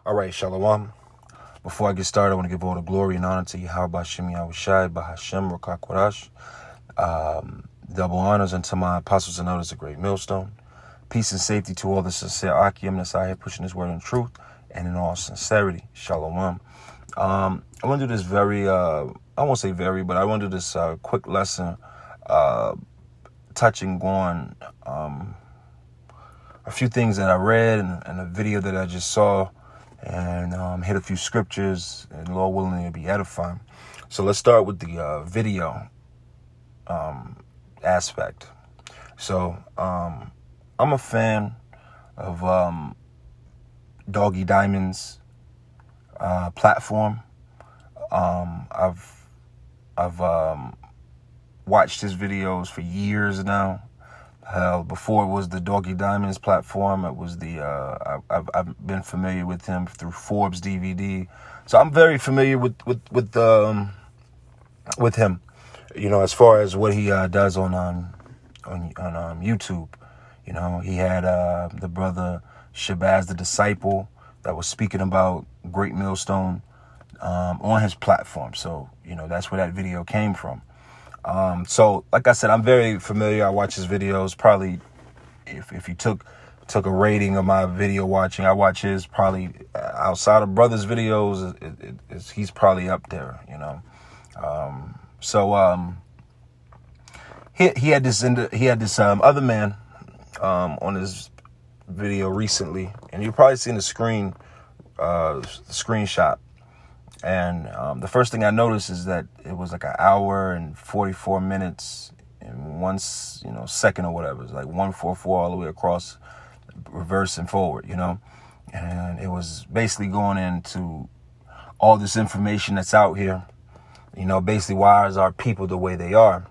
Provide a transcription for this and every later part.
All right, Shalom. Before I get started, I want to give all the glory and honor to Yahweh Bashim Yahushai Bahashem Rakakwarash. Double honors unto my apostles and elders, a great millstone. Peace and safety to all the sincere Akim that's out here pushing his word in truth and in all sincerity. Shalom. I want to do this I won't say very, but I want to do this quick lesson touching on a few things that I read and a video that I just saw, and hit a few scriptures, and Lord willing, it'll be edifying. So let's start with the video aspect. So I'm a fan of Doggy Diamond's platform. I've watched his videos for years now. Before it was the Doggy Diamonds platform, it was I've been familiar with him through Forbes DVD, so I'm very familiar with him. You know, as far as what he does on YouTube. You know, he had the brother Shabazz the Disciple that was speaking about Great Millstone on his platform. So you know, that's where that video came from. So like I said, I'm very familiar. I watch his videos. Probably if you took a rating of my video watching, I watch his probably outside of brother's videos. He's probably up there, you know. He had this other man on his video recently, and you've probably seen the screenshot. And the first thing I noticed is that it was like an hour and 44 minutes and one second or whatever. It's like 144 all the way across, reverse and forward, you know. And it was basically going into all this information that's out here. You know, basically, why is our people the way they are?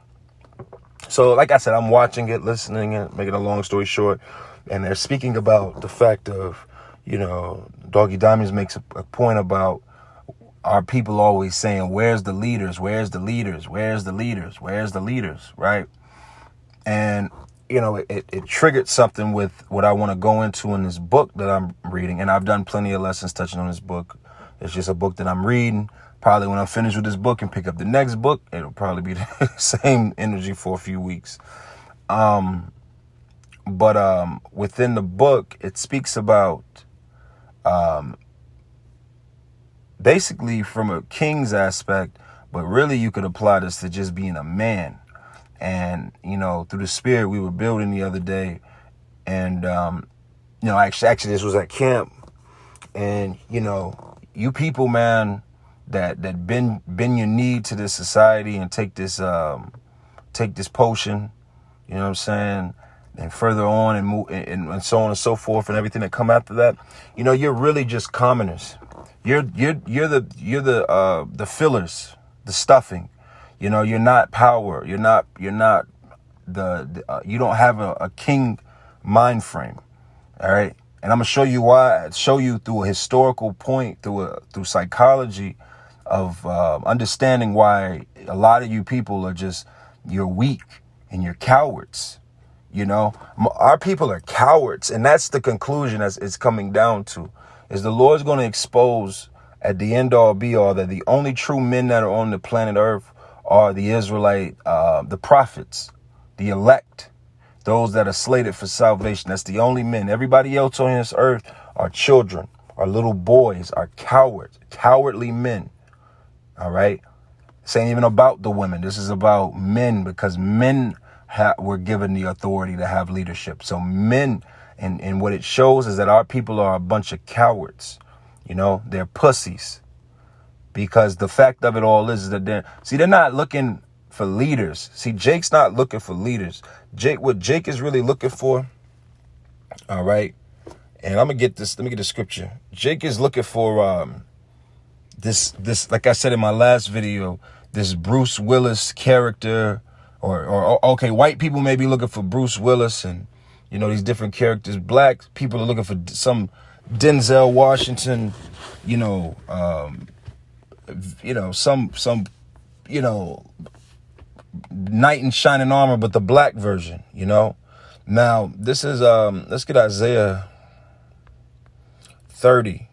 So, like I said, I'm watching it, listening it, making a long story short. And they're speaking about the fact of, you know, Doggy Diamonds makes a point about our people always saying, where's the leaders? Where's the leaders? Where's the leaders? Where's the leaders? Right? And, you know, it triggered something with what I want to go into in this book that I'm reading. And I've done plenty of lessons touching on this book. It's just a book that I'm reading. Probably when I'm finished with this book and pick up the next book, it'll probably be the same energy for a few weeks. But within the book, it speaks about basically from a king's aspect, but really you could apply this to just being a man. And, you know, through the spirit we were building the other day, and, you know, actually this was at camp, and, you know, you people, man, that bend your knee to this society and take this potion, you know what I'm saying, and further on and move and so on and so forth, and everything that come after that, you know, you're really just commoners. You're the fillers, the stuffing. You know, you're not power. You're not you don't have a king mind frame. All right. And I'm gonna show you why. Show you through a historical point, through psychology of understanding why a lot of you people are you're weak and you're cowards. You know, our people are cowards, and that's the conclusion as it's coming down to. Is the Lord's going to expose at the end all be all that the only true men that are on the planet Earth are the Israelite, the prophets, the elect, those that are slated for salvation. That's the only men. Everybody else on this earth are children, are little boys, are cowards, cowardly men. All right. This ain't even about the women. This is about men, because men were given the authority to have leadership. So men. And what it shows is that our people are a bunch of cowards. You know, they're pussies. Because the fact of it all is that they're not looking for leaders. See, Jake's not looking for leaders. What Jake is really looking for, all right, and let me get the scripture. Jake is looking for this, like I said in my last video, this Bruce Willis character, or okay, white people may be looking for Bruce Willis and, you know, these different characters. Black people are looking for some Denzel Washington, some knight in shining armor, but the black version, you know. Now, this is, let's get Isaiah 30.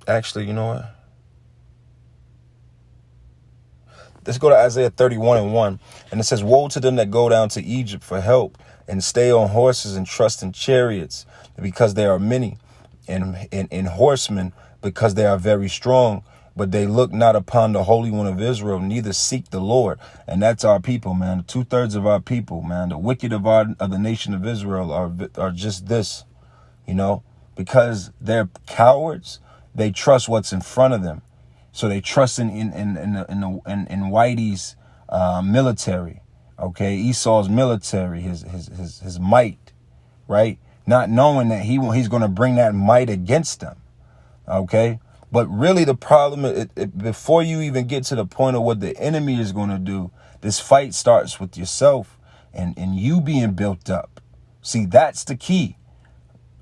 Actually, you know what? Let's go to Isaiah 31:1. And it says, woe to them that go down to Egypt for help and stay on horses and trust in chariots because they are many, and in horsemen because they are very strong. But they look not upon the Holy One of Israel, neither seek the Lord. And that's our people, man. 2/3 of our people, man. The wicked of the nation of Israel are just this, because they're cowards. They trust what's in front of them. So they trust in Whitey's military, okay, Esau's military, his might, right? Not knowing that he's going to bring that might against them, okay. But really, the problem before you even get to the point of what the enemy is going to do, this fight starts with yourself and you being built up. See, that's the key,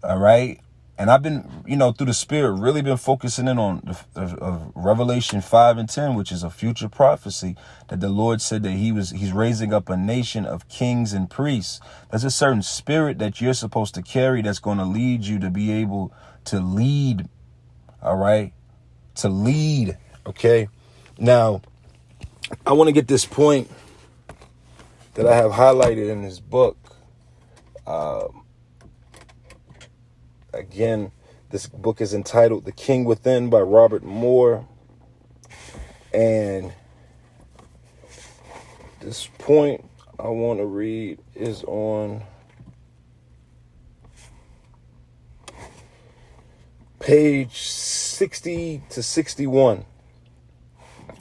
all right. And I've been, through the Spirit, really been focusing in on of Revelation 5:10, which is a future prophecy that the Lord said that he's raising up a nation of kings and priests. There's a certain spirit that you're supposed to carry that's going to lead you to be able to lead, all right? To lead, okay? Now, I want to get this point that I have highlighted in this book. Again, this book is entitled The King Within by Robert Moore. And this point I want to read is on page 60 to 61.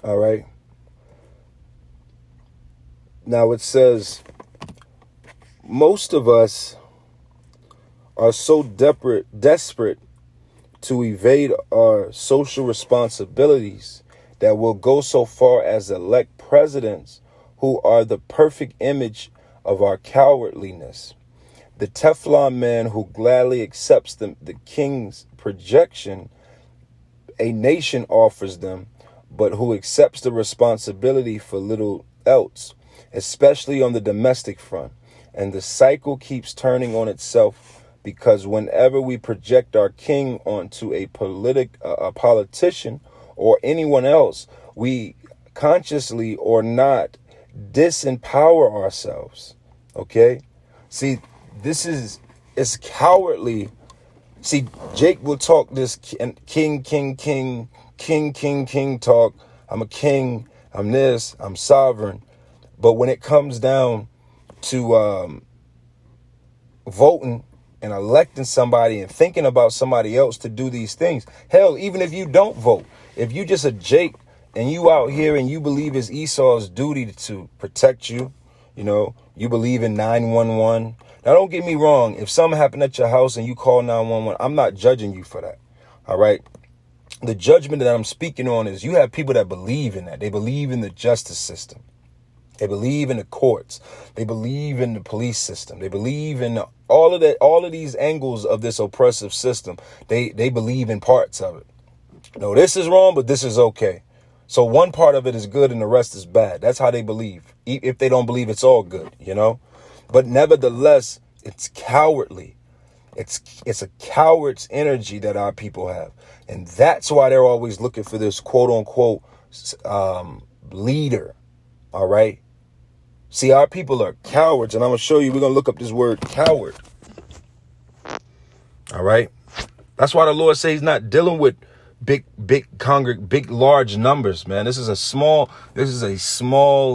All right. Now it says, most of us are so desperate to evade our social responsibilities that we'll go so far as elect presidents who are the perfect image of our cowardliness. The Teflon man who gladly accepts the king's projection a nation offers them, but who accepts the responsibility for little else, especially on the domestic front. And the cycle keeps turning on itself, because whenever we project our king onto a politician or anyone else, we consciously or not disempower ourselves. Okay? See, it's cowardly. See, Jake will talk this king talk. I'm a king. I'm this. I'm sovereign. But when it comes down to voting and electing somebody and thinking about somebody else to do these things. Hell, even if you don't vote, if you just a Jake and you out here and you believe it's Esau's duty to protect you, you believe in 911. Now, don't get me wrong. If something happened at your house and you call 911, I'm not judging you for that. All right. The judgment that I'm speaking on is you have people that believe in that. They believe in the justice system. They believe in the courts. They believe in the police system. They believe in all of that, all of these angles of this oppressive system. They believe in parts of it. No, this is wrong, but this is okay. So one part of it is good and the rest is bad. That's how they believe. If they don't believe it's all good, But nevertheless, it's cowardly. It's a coward's energy that our people have. And that's why they're always looking for this quote unquote leader. All right. See, our people are cowards, and I'm going to show you. We're going to look up this word coward. All right. That's why the Lord says he's not dealing with big, large numbers, man. This is a small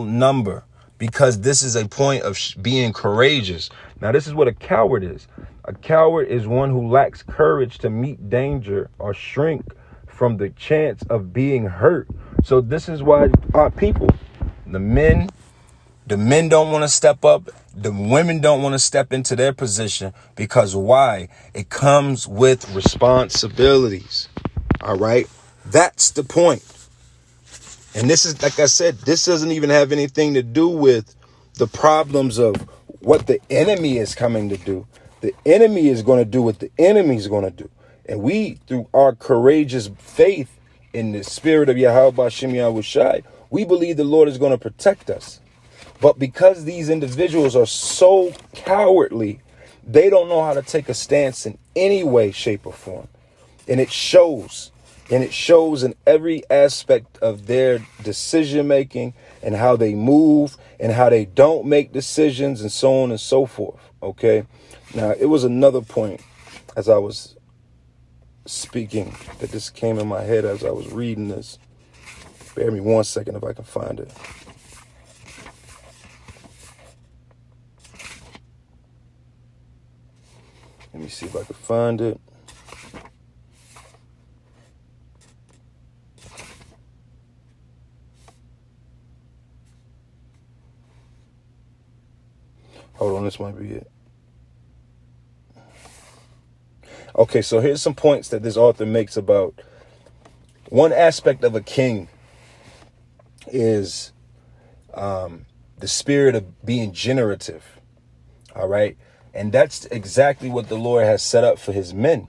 number, because this is a point of being courageous. Now, this is what a coward is. A coward is one who lacks courage to meet danger or shrink from the chance of being hurt. So this is why our people, the men don't want to step up. The women don't want to step into their position, because why? It comes with responsibilities. All right. That's the point. And this is, like I said, this doesn't even have anything to do with the problems of what the enemy is coming to do. The enemy is going to do what the enemy is going to do. And we, through our courageous faith in the spirit of Yahweh B'Shem Yahushai, we believe the Lord is going to protect us. But because these individuals are so cowardly, they don't know how to take a stance in any way, shape, or form. And it shows. And it shows in every aspect of their decision making and how they move and how they don't make decisions and so on and so forth. Okay. Now, it was another point as I was speaking that just came in my head as I was reading this. Bear me 1 second if I can find it. Let me see if I can find it. Hold on, this might be it. Okay, so here's some points that this author makes about one aspect of a king is the spirit of being generative. All right. And that's exactly what the Lord has set up for his men.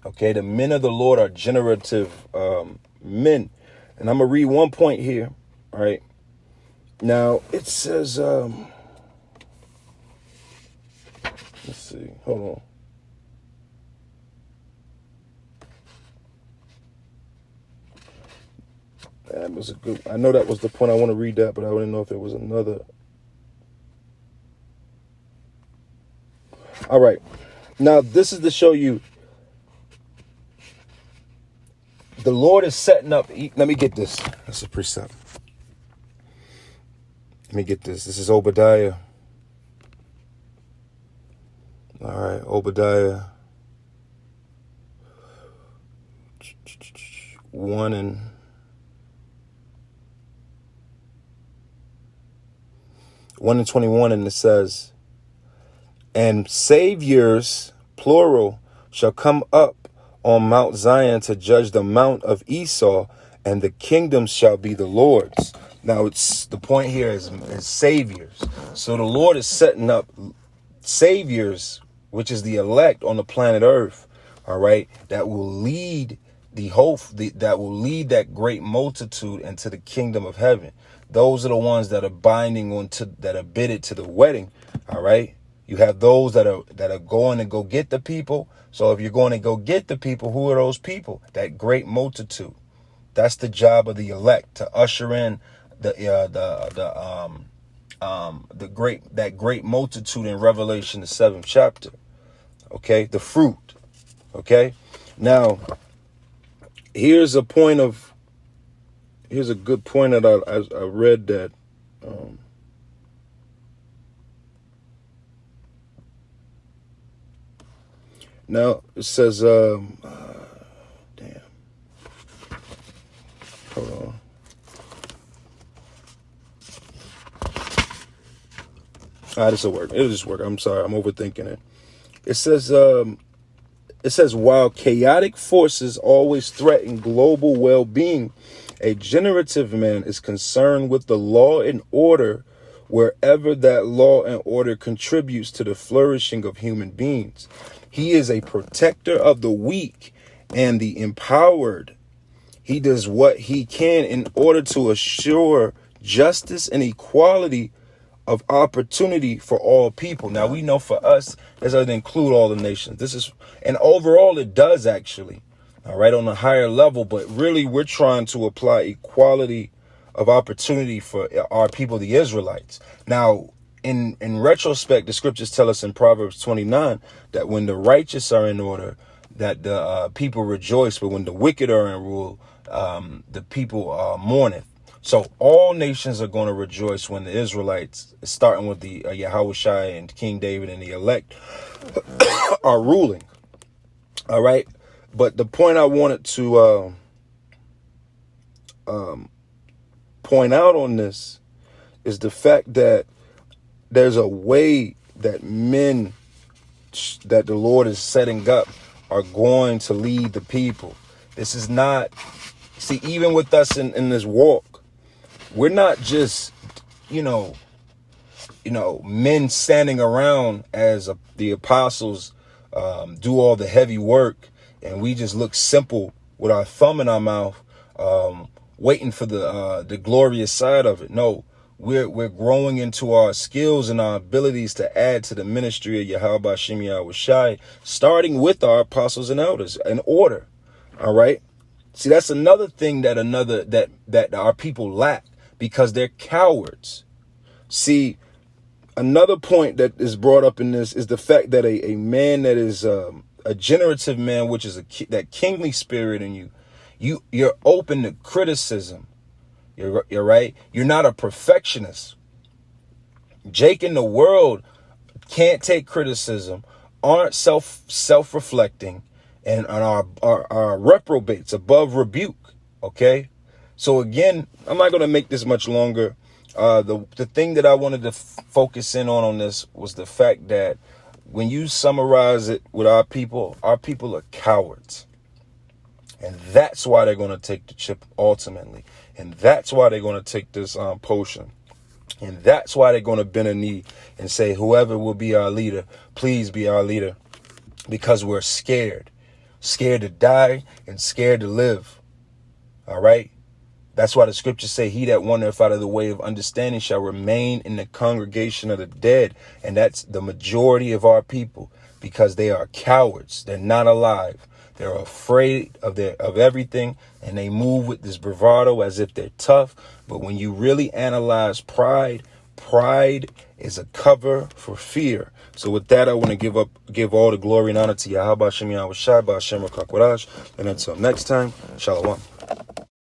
Okay. The men of the Lord are generative men. And I'm going to read one point here. All right. Now it says, let's see. Hold on. That was a good. I know that was the point I want to read that, but I didn't know if there was another. All right. Now, this is to show you the Lord is setting up. Let me get this. That's a precept. Let me get this. This is Obadiah. All right. Obadiah 1 and 21, and it says, and saviors, plural, shall come up on Mount Zion to judge the mount of Esau, and the kingdom shall be the Lord's. Now, it's the point here is saviors. So the Lord is setting up saviors, which is the elect on the planet Earth. All right, that will lead that will lead that great multitude into the kingdom of heaven. Those are the ones that are binding that are bidded to the wedding. All right. You have those that are going to go get the people. So if you're going to go get the people, who are those people? That great multitude. That's the job of the elect, to usher in that great multitude in Revelation, the 7th chapter. Okay, the fruit. Okay. Now, here's a good point that I read that. Now it says, damn. Hold on. This will work. It'll just work. I'm sorry. I'm overthinking it. It says, while chaotic forces always threaten global well-being, a generative man is concerned with the law and order wherever that law and order contributes to the flourishing of human beings. He is a protector of the weak and the empowered. He does what he can in order to assure justice and equality of opportunity for all people. Now, we know for us, this doesn't include all the nations. And overall, it does actually, all right, on a higher level. But really, we're trying to apply equality of opportunity for our people, the Israelites. Now, in retrospect, the scriptures tell us in Proverbs 29 that when the righteous are in order, that the people rejoice. But when the wicked are in rule, the people mourneth. So all nations are going to rejoice when the Israelites, starting with the Yahushua and King David and the elect, are ruling. All right. But the point I wanted to point out on this is the fact that there's a way that men that the Lord is setting up are going to lead the people. This is not, see, even with us in this walk, we're not just, men standing around as the apostles do all the heavy work, and we just look simple with our thumb in our mouth, waiting for the glorious side of it. No, we're growing into our skills and our abilities to add to the ministry of Yahweh Shem Yahushai, starting with our apostles and elders in order. All right. See, that's another thing that our people lack, because they're cowards. See, another point that is brought up in this is the fact that a man that is a generative man, which is that kingly spirit in you're open to criticism. You're right. You're not a perfectionist. Jake in the world can't take criticism, aren't self-reflecting, and are reprobates, above rebuke. Okay, so again, I'm not going to make this much longer. The thing that I wanted to focus in on this was the fact that when you summarize it with our people are cowards. And that's why they're going to take the chip ultimately. And that's why they're going to take this potion. And that's why they're going to bend a knee and say, whoever will be our leader, please be our leader. Because we're scared. Scared to die and scared to live. All right? That's why the scriptures say, he that wandereth out of the way of understanding shall remain in the congregation of the dead. And that's the majority of our people, because they are cowards. They're not alive. They're afraid of everything, and they move with this bravado as if they're tough. But when you really analyze pride is a cover for fear. So with that, I want to give all the glory and honor to Yahweh Shem Yahweh Shai Ba'Shem Rakak Wadash. And until next time, Shalom.